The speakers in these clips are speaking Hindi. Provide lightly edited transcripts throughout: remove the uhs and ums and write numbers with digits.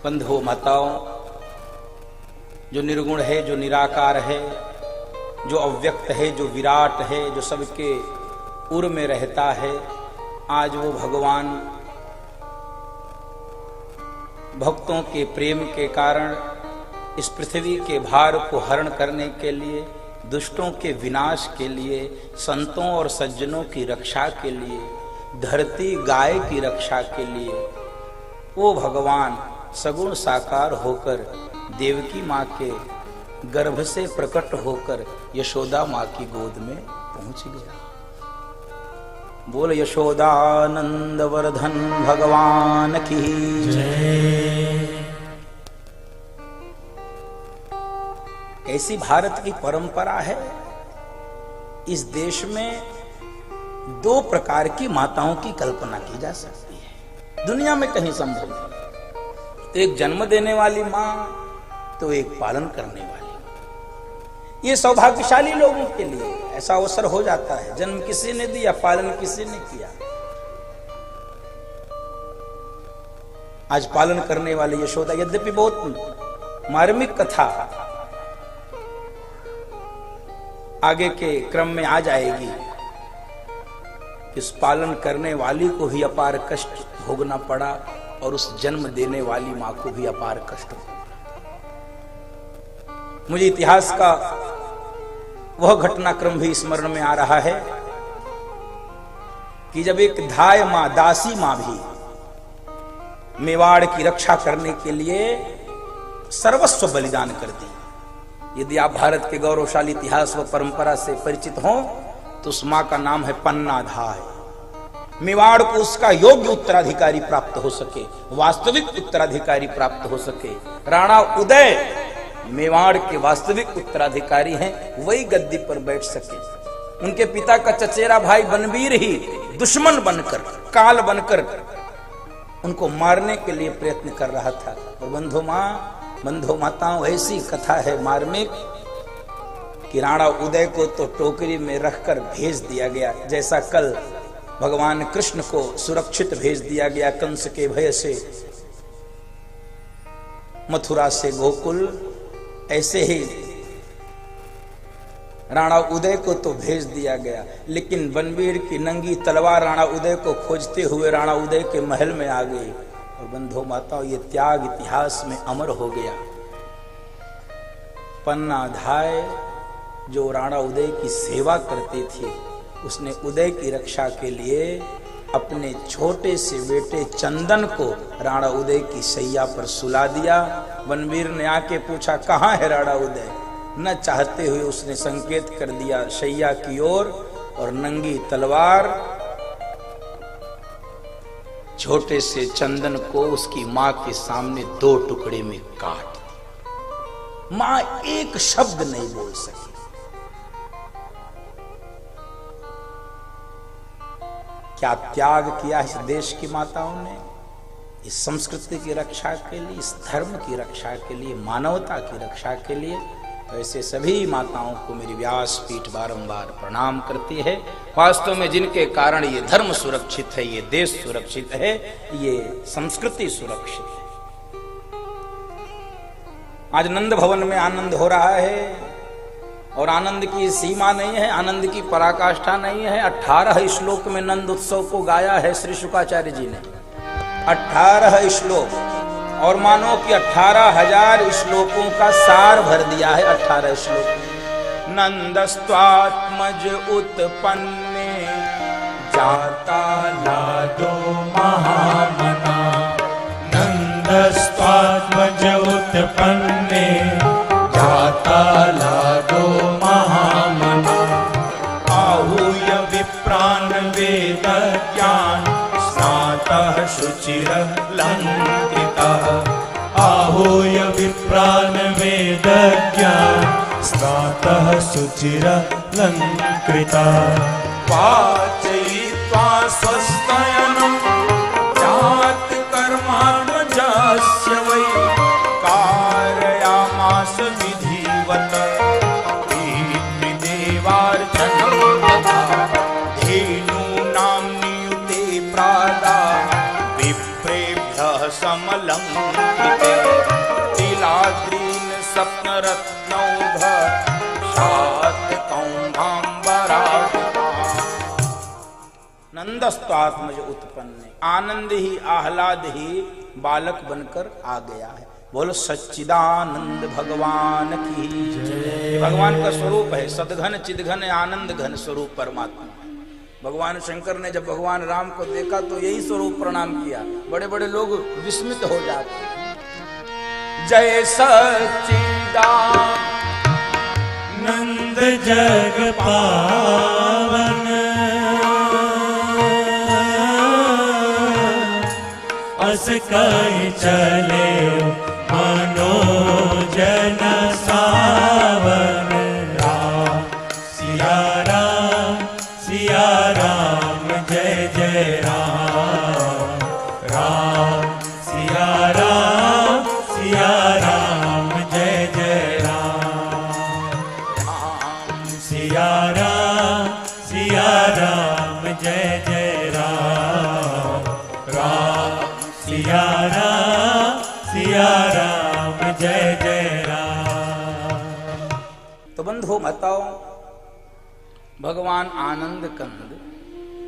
बंधुओं माताओं, जो निर्गुण है, जो निराकार है, जो अव्यक्त है, जो विराट है, जो सबके उर में रहता है, आज वो भगवान भक्तों के प्रेम के कारण इस पृथ्वी के भार को हरण करने के लिए, दुष्टों के विनाश के लिए, संतों और सज्जनों की रक्षा के लिए, धरती गाय की रक्षा के लिए वो भगवान सगुण साकार होकर देवकी माँ के गर्भ से प्रकट होकर यशोदा माँ की गोद में पहुंच गया। बोल यशोदानंद वर्धन भगवान की जय। ऐसी भारत की परंपरा है। इस देश में दो प्रकार की माताओं की कल्पना की जा सकती है, दुनिया में कहीं संभव नहीं। तो एक जन्म देने वाली मां, तो एक पालन करने वाली मां। ये सौभाग्यशाली लोगों के लिए ऐसा अवसर हो जाता है। जन्म किसी ने दिया, पालन किसी ने किया। आज पालन करने वाले यशोदा, यद्यपि बहुत मार्मिक कथा आगे के क्रम में आ जाएगी, इस पालन करने वाली को भी अपार कष्ट भोगना पड़ा और उस जन्म देने वाली मां को भी अपार कष्ट भोगना। मुझे इतिहास का वह घटनाक्रम भी स्मरण में आ रहा है कि जब एक धाय मां, दासी मां भी मेवाड़ की रक्षा करने के लिए सर्वस्व बलिदान कर दी। यदि आप भारत के गौरवशाली इतिहास व परंपरा से परिचित हों तो उस मां का नाम है पन्ना धाय। मेवाड़ को उसका योग्य उत्तराधिकारी प्राप्त हो सके, वास्तविक उत्तराधिकारी प्राप्त हो सके। राणा उदय मेवाड़ के वास्तविक उत्तराधिकारी हैं, वही गद्दी पर बैठ सके। उनके पिता का चचेरा भाई बनवीर ही दुश्मन बनकर, काल बनकर उनको मारने के लिए प्रयत्न कर रहा था। और बंधु माताओं, ऐसी कथा है मार्मिक कि राणा उदय को तो टोकरी में रखकर भेज दिया गया, जैसा कल भगवान कृष्ण को सुरक्षित भेज दिया गया कंस के भय से मथुरा से गोकुल, ऐसे ही राणा उदय को तो भेज दिया गया। लेकिन बनवीर की नंगी तलवार राणा उदय को खोजते हुए राणा उदय के महल में आ गई। और बंधु माताओं, ये त्याग इतिहास में अमर हो गया। पन्ना धाय जो राणा उदय की सेवा करते थे, उसने उदय की रक्षा के लिए अपने छोटे से बेटे चंदन को राणा उदय की शैया पर सुला दिया। बनवीर ने आके पूछा, कहाँ है राणा उदय? न चाहते हुए उसने संकेत कर दिया शैया की ओर, और नंगी तलवार छोटे से चंदन को उसकी मां के सामने दो टुकड़े में काट दी। मां एक शब्द नहीं बोल सकी। क्या त्याग किया इस देश की माताओं ने, इस संस्कृति की रक्षा के लिए, इस धर्म की रक्षा के लिए, मानवता की रक्षा के लिए। तो ऐसे सभी माताओं को मेरी व्यासपीठ बारंबार प्रणाम करती है। वास्तव में जिनके कारण ये धर्म सुरक्षित है, ये देश सुरक्षित है, ये संस्कृति सुरक्षित है। आज नंद भवन में आनंद हो रहा है, और आनंद की सीमा नहीं है, आनंद की पराकाष्ठा नहीं है। 18 श्लोक में नंद उत्सव को गाया है श्री शुकाचार्य जी ने। 18 श्लोक, और मानो कि 18,000 श्लोकों का सार भर दिया है 18 श्लोक। नंदस्त्वात्मज उत्पन्ने जाता लादो महामना। नंदस्त्वात्मज उत्पन्ने जाता लादो महामना। आहूय विप्रान वेद ज्ञान स्नातः शुचिरः लंकितः। आहूय विप्रान वेद ज्ञान स्नातः शुचिरः लंकितः। वाचयित्वा स्वस्तयनं जात कर्मात्मजस्य वै कारयामास विधिवत। पितृदेवार्चनं तथा धेनूनां नियुते प्रादा विप्रेभ्यः समलं कृते। स्वप्न रत्नौघ शात कौम्भाम्बराजिता। नंदस्त्वात्मज उत्पन्न, आनंद ही आह्लाद ही बालक बनकर आ गया है। बोलो सच्चिदानंद भगवान की जय। भगवान का स्वरूप है, सदघन चिदघन आनंद घन स्वरूप परमात्मा। भगवान शंकर ने जब भगवान राम को देखा तो यही स्वरूप प्रणाम किया। बड़े बड़े लोग विस्मित हो जाते हैं। जय सच्चिदानंद जग पावन, अस कहि चले मनोजन सावन। राम सिया राम जय जय राम। राम सिया राम जय जय राम। सिया राम जय जय राम। राम सिया राम जय जय राम। तो बंधु माताओं, भगवान आनंद कंद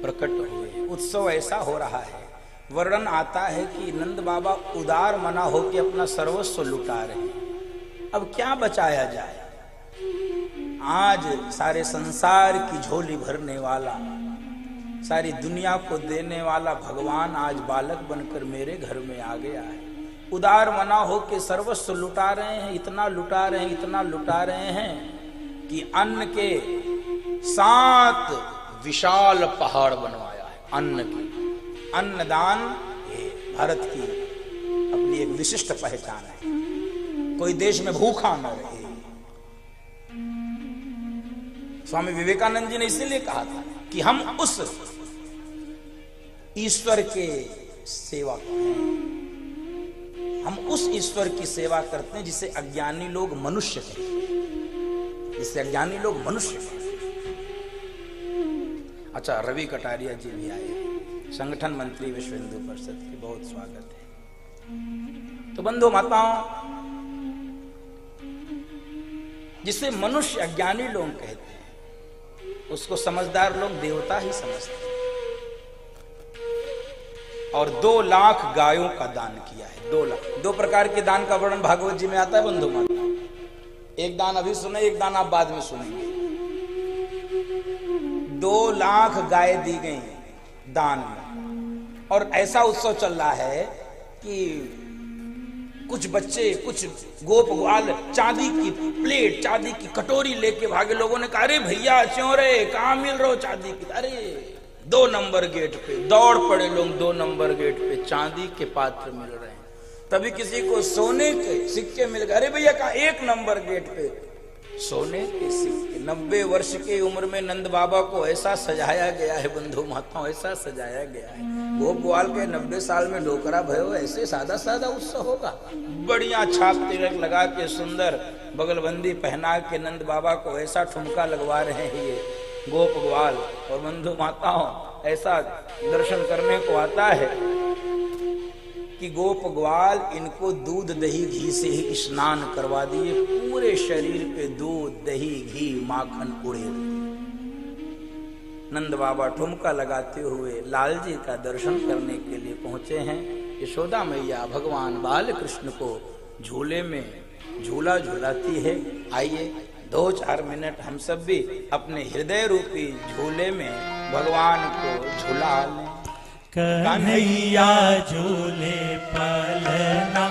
प्रकट हुए। उत्सव ऐसा हो रहा है, वर्णन आता है कि नंद बाबा उदार मना होकर अपना सर्वस्व लुटा रहे हैं। अब क्या बचाया जाए? आज सारे संसार की झोली भरने वाला, सारी दुनिया को देने वाला भगवान आज बालक बनकर मेरे घर में आ गया है। उदार मना हो के सर्वस्व लुटा रहे हैं, इतना लुटा रहे हैं, इतना लुटा रहे हैं कि अन्न के 7 विशाल पहाड़ बनवाया है। अन्न की, अन्नदान ये भारत की अपनी एक विशिष्ट पहचान है। कोई देश में भूखा न रहे। स्वामी विवेकानंद जी ने इसीलिए कहा था कि हम उस ईश्वर के सेवक हैं, हम उस ईश्वर की सेवा करते हैं जिसे अज्ञानी लोग मनुष्य कहते हैं, जिसे अज्ञानी लोग मनुष्य कहते हैं। अच्छा, रवि कटारिया जी भी आए, संगठन मंत्री विश्व हिंदू परिषद के, बहुत स्वागत है। तो बंधु माताओं, जिसे मनुष्य अज्ञानी लोग कहते हैं उसको समझदार लोग देवता ही समझते हैं। और 2 लाख गायों का दान किया है। 2 लाख। 2 प्रकार के दान का वर्णन भागवत जी में आता है बंधु माता। एक दान अभी सुने, एक दान आप बाद में सुनेंगे। 2 लाख गाय दी गई दान में। और ऐसा उत्सव चल रहा है कि कुछ बच्चे, कुछ गोप ग्वाल चांदी की प्लेट, चांदी की कटोरी लेके भागे। लोगों ने कहा, अरे भैया च्योरे कहाँ मिल रहे हो चांदी की? अरे 2 नंबर गेट पे दौड़ पड़े लोग। 2 नंबर गेट पे चांदी के पात्र मिल रहे हैं। तभी किसी को सोने के सिक्के मिल गए। अरे भैया कहा 1 नंबर गेट पे सोने के सिक्के। 90 वर्ष की उम्र में नंद बाबा को ऐसा सजाया गया है बंधु माताओं, ऐसा सजाया गया है। गोप ग्वाल के 90 साल में डोकरा भयो, ऐसे सादा सादा उत्सव होगा? बढ़िया छाप तिलक लगा के, सुंदर बगलबंदी पहना के नंद बाबा को ऐसा ठुमका लगवा रहे हैं ये गोप ग्वाल। और बंधु माताओं, ऐसा दर्शन करने को आता है कि गोप ग्वाल इनको दूध दही घी से ही स्नान करवा दिए। पूरे शरीर पे दूध दही घी माखन उड़े। नंद बाबा ठुमका लगाते हुए लाल जी का दर्शन करने के लिए पहुंचे हैं। यशोदा मैया भगवान बाल कृष्ण को झूले में झूला झूलाती है। आइए 2-4 मिनट हम सब भी अपने हृदय रूपी झूले में भगवान को झूला लें। कन्हैया झूले पलना,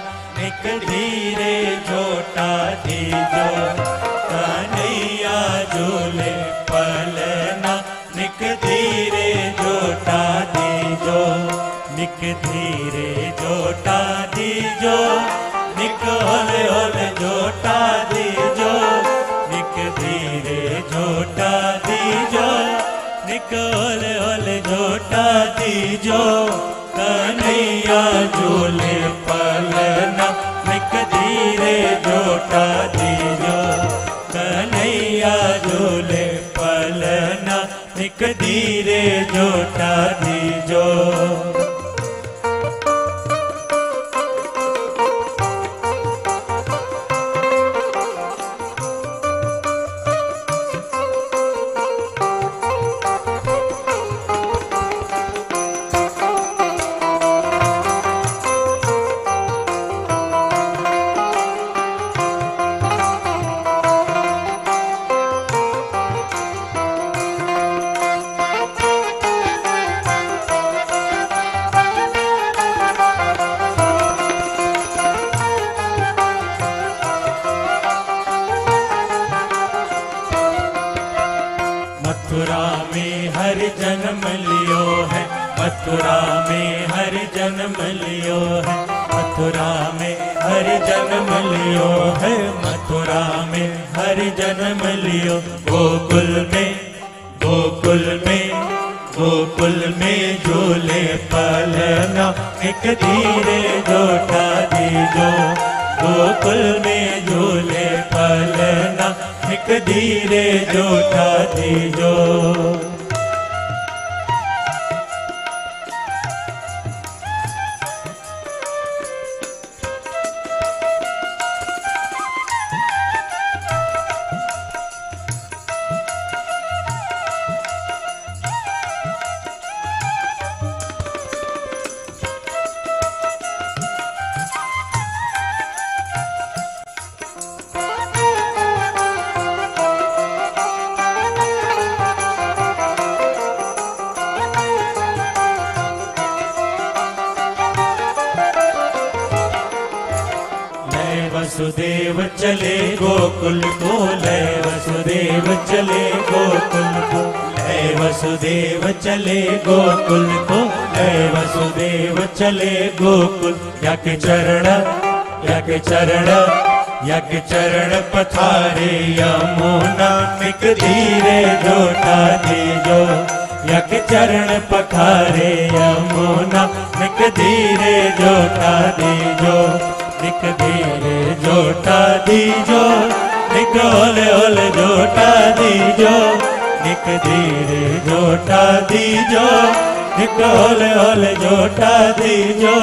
एक धीरे झोटा दीजो। कन्हैया झूले पलना, निक धीरे झोटा दीजो। निक धीरे झोटा दीजो, निक होले होले झोटा दीजो। निक धीरे झोटा दीजो, निक होले होले झोटा दीजो। कन्हैया झूले पलना, निक धीरे झोटा दीजो। कन्हैया झूले पलना, निक धीरे झोटा दीजो। जन्म लियो है, मथुरा में हरि जन्म लियो है, मथुरा में हरि जन्म लियो है, मथुरा में हरि जन्म लियो। गोकुल में गोकुल में गोकुल में झूले पलना, एक धीरे जोटा दीजो। गोकुल में झूले पलना, एक धीरे जोटा दीजो। वसुदेव चले गोकुल को, लय वसुदेव चले गोकुल को, लय वसुदेव चले गोकुल को, लय वसुदेव चले गोकुल। यज्ञ चरण यज्ञ चरण यज्ञ चरण पथारे यमुना, एक धीरे जोटा दीजो। यज्ञ चरण पखारे यमुना, एक धीरे जोटा दीजो। निक धीरे जोटा दीजो, निक ओले ओले जोटा दीजो। निक धीरे जोटा दीजो, निक ओले ओले जोटा दीजो।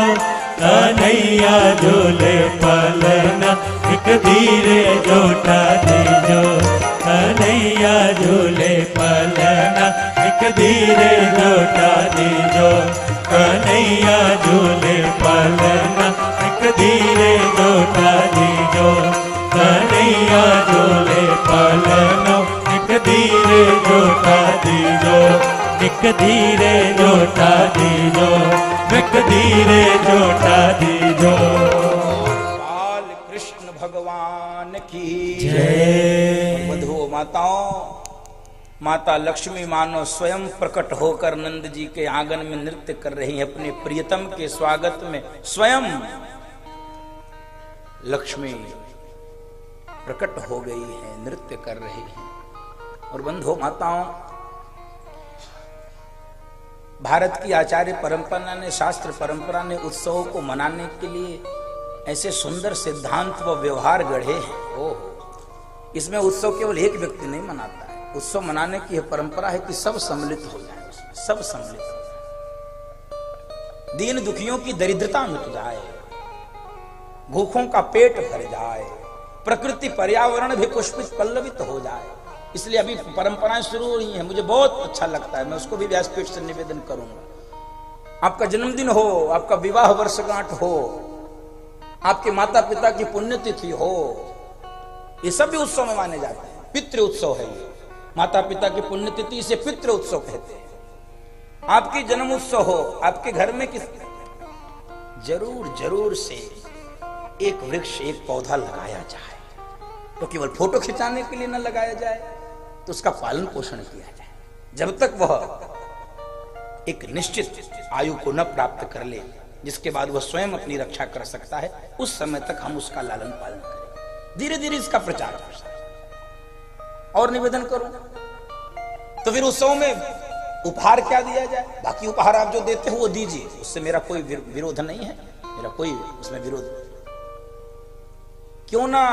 कन्हैया झूले पलना, निक धीरे जोटा दीजो। कन्हैया झूले पलना, निक धीरे जोटा दीजो। कन्हैया झूले पलना, धीरे जोटा दीजो। कन्हैया झूले पलना, एक धीरे जोटा दीजो। एक धीरे जोटा दीजो, एक धीरे जोटा दीजो। बाल कृष्ण भगवान की जय। बंधुओं माताओं, माता लक्ष्मी मानो स्वयं प्रकट होकर नंद जी के आंगन में नृत्य कर रही हैं। अपने प्रियतम के स्वागत में स्वयं लक्ष्मी प्रकट हो गई है, नृत्य कर रही है। और बंधुओं माताओं, भारत की आचार्य परंपरा ने, शास्त्र परंपरा ने उत्सवों को मनाने के लिए ऐसे सुंदर सिद्धांत व व्यवहार गढ़े हैं। ओह, इसमें उत्सव केवल एक व्यक्ति नहीं मनाता है। उत्सव मनाने की यह परंपरा है कि सब सम्मिलित हो जाए, उसमें सब सम्मिलित हो जाए। दीन दुखियों की दरिद्रता मिट जाए, भूखों का पेट भर जाए, प्रकृति पर्यावरण भी पुष्पित पल्लवित हो जाए। इसलिए अभी परंपराएं शुरू हो रही हैं, मुझे बहुत अच्छा लगता है। मैं उसको भी व्यासपीठ से निवेदन करूंगा। आपका जन्मदिन हो, आपका विवाह वर्षगांठ हो, आपके माता पिता की पुण्यतिथि हो, ये सब भी उत्सव में माने जाते हैं। पितृ उत्सव है ये, माता पिता की पुण्यतिथि, इसे पितृ उत्सव कहते हैं। आपकी जन्म उत्सव हो, आपके घर में किस जरूर जरूर से एक वृक्ष, एक पौधा लगाया जाए। तो केवल फोटो खिंचाने के लिए न लगाया जाए, तो उसका पालन पोषण किया जाए। जब तक वह एक निश्चित आयु को न प्राप्त कर ले, जिसके बाद वह स्वयं अपनी रक्षा कर सकता है, उस समय तक हम उसका लालन पालन करें। धीरे धीरे इसका प्रचार कर सकते। और निवेदन करूं तो फिर उत्सव में उपहार क्या दिया जाए? बाकी उपहार आप जो देते हो वो दीजिए, उससे मेरा कोई विरोध नहीं है, मेरा कोई उसमें विरोध नहीं। क्यों ना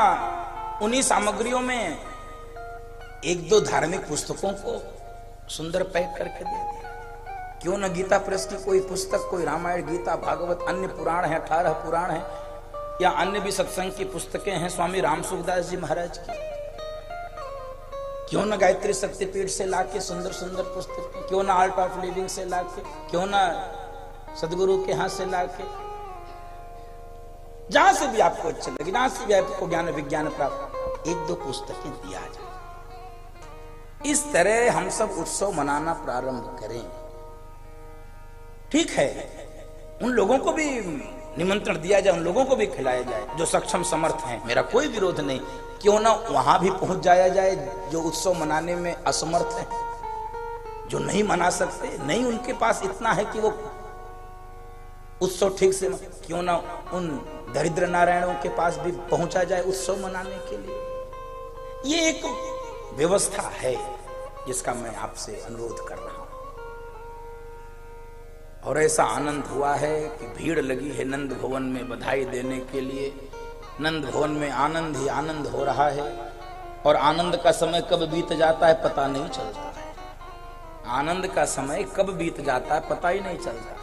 उन्हीं सामग्रियों में एक दो धार्मिक पुस्तकों को सुंदर पैक करके दे दिया। क्यों ना गीता प्रेस की कोई पुस्तक, कोई रामायण, गीता, भागवत, अन्य पुराण है, 18 पुराण है, या अन्य भी सत्संग की पुस्तकें हैं स्वामी राम सुखदास जी महाराज की। क्यों ना गायत्री शक्तिपीठ से लाके सुंदर सुंदर पुस्तकें, क्यों ना आर्ट ऑफ लिविंग से लाके, क्यों ना सदगुरु के हाथ से लाके, जहां से भी आपको अच्छा लगे, जहां से भी आपको ज्ञान विज्ञान प्राप्त, एक दो पुस्तकें दिया जाए। इस तरह हम सब उत्सव मनाना प्रारंभ करें। ठीक है, उन लोगों को भी निमंत्रण दिया जाए, उन लोगों को भी खिलाया जाए जो सक्षम समर्थ हैं, मेरा कोई विरोध नहीं। क्यों ना वहां भी पहुंच जाया जाए जो उत्सव मनाने में असमर्थ है, जो नहीं मना सकते, नहीं उनके पास इतना है कि वो उत्सव ठीक से, क्यों ना उन दरिद्र नारायणों के पास भी पहुंचा जाए उत्सव मनाने के लिए। ये एक व्यवस्था है जिसका मैं आपसे अनुरोध कर रहा हूं। और ऐसा आनंद हुआ है कि भीड़ लगी है नंद भवन में बधाई देने के लिए। नंद भवन में आनंद ही आनंद हो रहा है और आनंद का समय कब बीत जाता है पता नहीं चलता है। आनंद का समय कब बीत जाता है पता ही नहीं चलता है।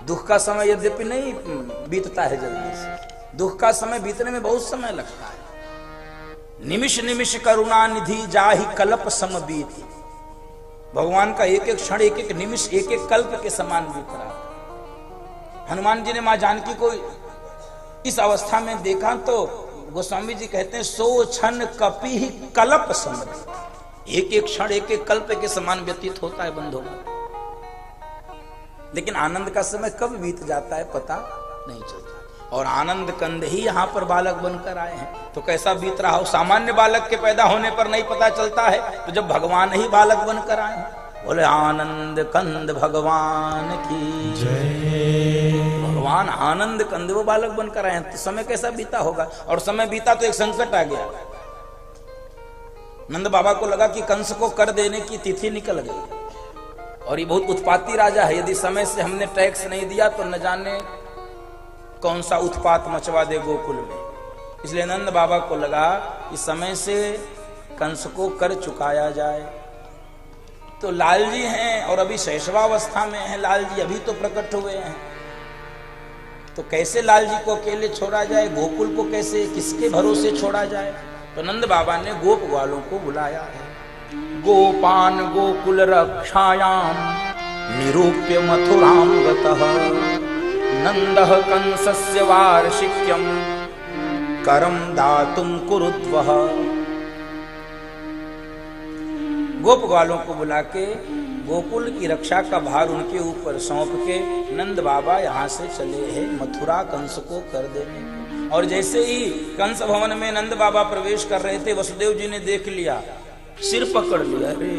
दुख का समय यद्यपि नहीं बीतता है जल्दी से, दुख का समय बीतने में बहुत समय लगता है। निमिष निमिष करुणा निधि जाहि कल्प सम बीति। भगवान का एक एक क्षण, एक एक निमिष, एक एक कल्प के समान बीत रहा। हनुमान जी ने मां जानकी को इस अवस्था में देखा तो गोस्वामी जी कहते हैं सो क्षण कपि ही कल्प सम बीति। एक एक क्षण एक एक कल्प के समान व्यतीत होता है बंधुओं। लेकिन आनंद का समय कब बीत जाता है पता नहीं चलता। और आनंद कंद ही यहां पर बालक बनकर आए हैं तो कैसा बीत रहा हो। सामान्य बालक के पैदा होने पर नहीं पता चलता है, तो जब भगवान ही बालक बनकर आए हैं, बोले आनंद कंद भगवान की जय। भगवान आनंद कंद वो बालक बनकर आए हैं तो समय कैसा बीता होगा। और समय बीता तो एक संकट आ गया। नंद बाबा को लगा कि कंस को कर देने की तिथि निकल गई और ये बहुत उत्पाती राजा है, यदि समय से हमने टैक्स नहीं दिया तो न जाने कौन सा उत्पात मचवा दे गोकुल में। इसलिए नंद बाबा को लगा कि समय से कंस को कर चुकाया जाए। तो लाल जी हैं और अभी शैशवावस्था में हैं, लाल जी अभी तो प्रकट हुए हैं, तो कैसे लाल जी को अकेले छोड़ा जाए, गोकुल को कैसे किसके भरोसे छोड़ा जाए। तो नंद बाबा ने गोप ग्वालों को बुलाया है। गोपान गोकुल रक्षायाम निरूप्य मथुराम गतः नंदः कंसस्य वार्षिक्यम करम दातुम कुरुद्वः। गोप ग्वालों को बुला के गोकुल की रक्षा का भार उनके ऊपर सौंप के नंद बाबा यहाँ से चले हैं मथुरा कंस को कर देने। और जैसे ही कंस भवन में नंद बाबा प्रवेश कर रहे थे, वसुदेव जी ने देख लिया, सिर पकड़ लिया, अरे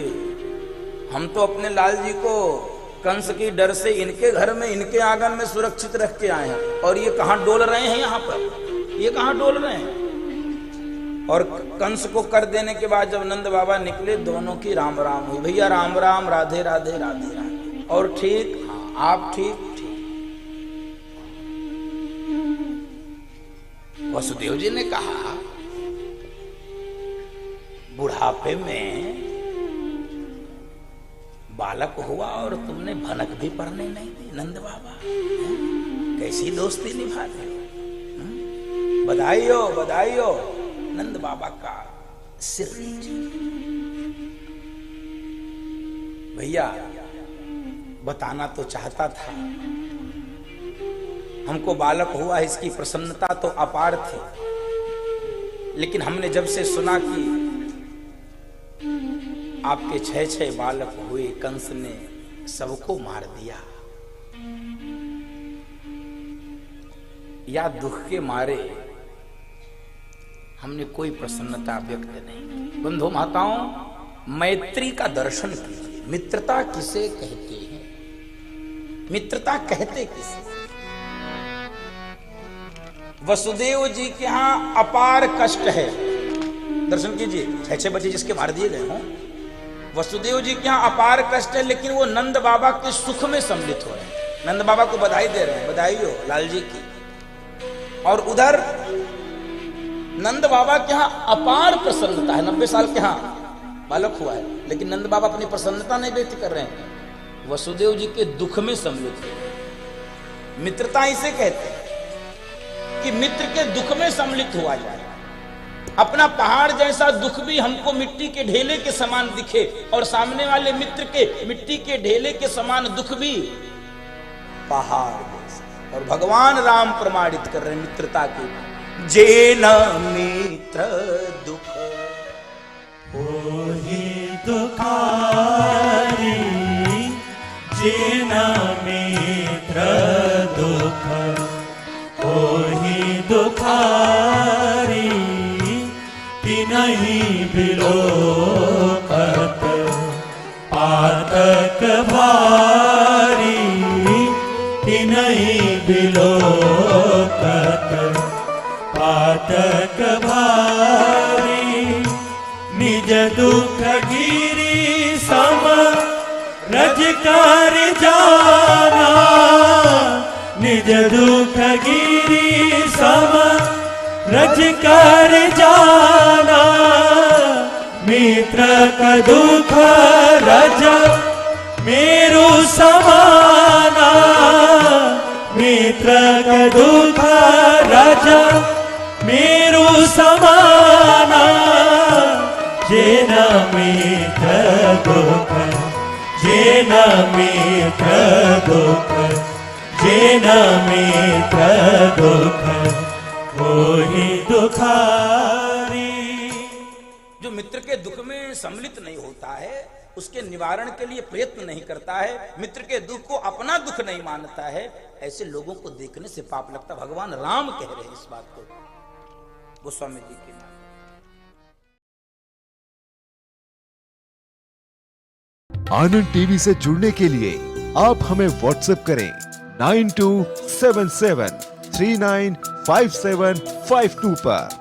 हम तो अपने लाल जी को कंस की डर से इनके घर में इनके आंगन में सुरक्षित रख के आए हैं और ये कहां डोल रहे हैं, यहाँ पर ये कहां डोल रहे हैं। और कंस को कर देने के बाद जब नंद बाबा निकले, दोनों की राम राम हुई। भैया राम राम, राधे राधे, राधे राधे। और ठीक, हाँ आप ठीक। वसुदेव जी ने कहा बुढ़ापे में बालक हुआ और तुमने भनक भी पड़ने नहीं दी। नंद बाबा कैसी दोस्ती निभा रहे, बधाई हो बधाई हो। नंद बाबा का सिर नीचे। भैया बताना तो चाहता था, हमको बालक हुआ इसकी प्रसन्नता तो अपार थी, लेकिन हमने जब से सुना कि आपके 6 बालक हुए, कंस ने सबको मार दिया, या दुख के मारे हमने कोई प्रसन्नता व्यक्त नहीं। बंधु माताओं, मैत्री का दर्शन कीजिए। मित्रता किसे कहते हैं, मित्रता कहते किसे। वसुदेव जी के यहां अपार कष्ट है, दर्शन कीजिए। 6 बच्चे जिसके मार दिए गए हों, वसुदेव जी के यहां अपार कष्ट है, लेकिन वो नंद बाबा के सुख में सम्मिलित हो रहे हैं। नंद बाबा को बधाई दे रहे हैं, बधाई हो लाल जी की। और उधर नंद बाबा के यहां अपार प्रसन्नता है। 90 साल के यहां बालक हुआ है, लेकिन नंद बाबा अपनी प्रसन्नता नहीं व्यक्त कर रहे हैं, वसुदेव जी के दुख में सम्मिलित है। मित्रता इसे कहते हैं कि मित्र के दुख में सम्मिलित हुआ जाए। अपना पहाड़ जैसा दुख भी हमको मिट्टी के ढेले के समान दिखे और सामने वाले मित्र के मिट्टी के ढेले के समान दुख भी पहाड़ जैसा। और भगवान राम प्रमाणित कर रहे हैं मित्रता की। जेन मित्र दुख ओहि दुखारी, जेन मित्र दुख ओहि दुखारी, तिनहि बिलोकत पात पातक भारी तिनहि बिलोकत पातक भारी निज दुख गिरि सम रजकार जाना निज दुख गिरि सम रजकार जाना मित्र का दुख रज मेरु समाना मित्र का दुख रज मेरु समाना जेना मित्र दुख जेना मित्र दुख जेना मित्र दुख होहि दुखारी। जो मित्र के दुख में सम्मिलित नहीं होता है, उसके निवारण के लिए प्रयत्न नहीं करता है, मित्र के दुख को अपना दुख नहीं मानता है, ऐसे लोगों को देखने से पाप लगता। भगवान राम कह रहे हैं इस बात को गोस्वामी जी के नाम। आनंद टीवी से जुड़ने के लिए आप हमें व्हाट्सएप करें 9277395752 पर।